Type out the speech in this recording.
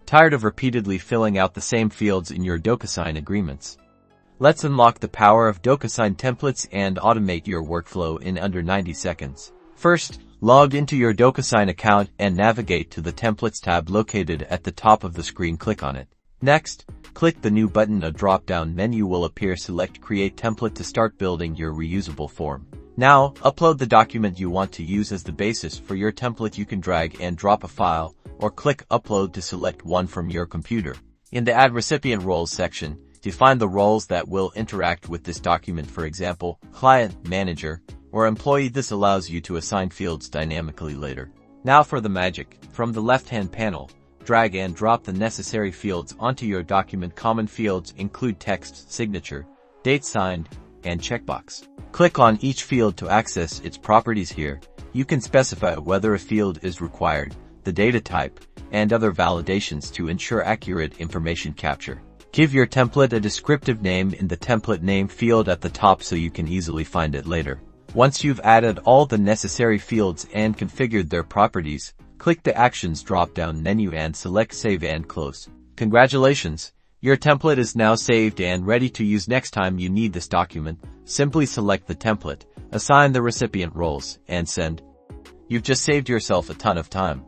Tired of repeatedly filling out the same fields in your DocuSign agreements? Let's unlock the power of DocuSign templates and automate your workflow in under 90 seconds. First, log into your DocuSign account and navigate to the Templates tab located at the top of the screen. Click on it. Next, click the New button. A drop-down menu will appear. Select Create Template to start building your reusable form. Now, upload the document you want to use as the basis for your template. You can drag and drop a file, or click Upload to select one from your computer. In the Add Recipient Roles section, define the roles that will interact with this document, for example, client, manager, or employee. This allows you to assign fields dynamically later. Now for the magic. From the left-hand panel, drag and drop the necessary fields onto your document. Common fields include text, signature, date signed, and checkbox. Click on each field to access its properties. Here, you can specify whether a field is required, the data type, and other validations to ensure accurate information capture. Give your template a descriptive name in the template name field at the top so you can easily find it later. Once you've added all the necessary fields and configured their properties, click the Actions drop-down menu and select Save and Close. Congratulations! Your template is now saved and ready to use. Next time you need this document, simply select the template, assign the recipient roles, and send. You've just saved yourself a ton of time.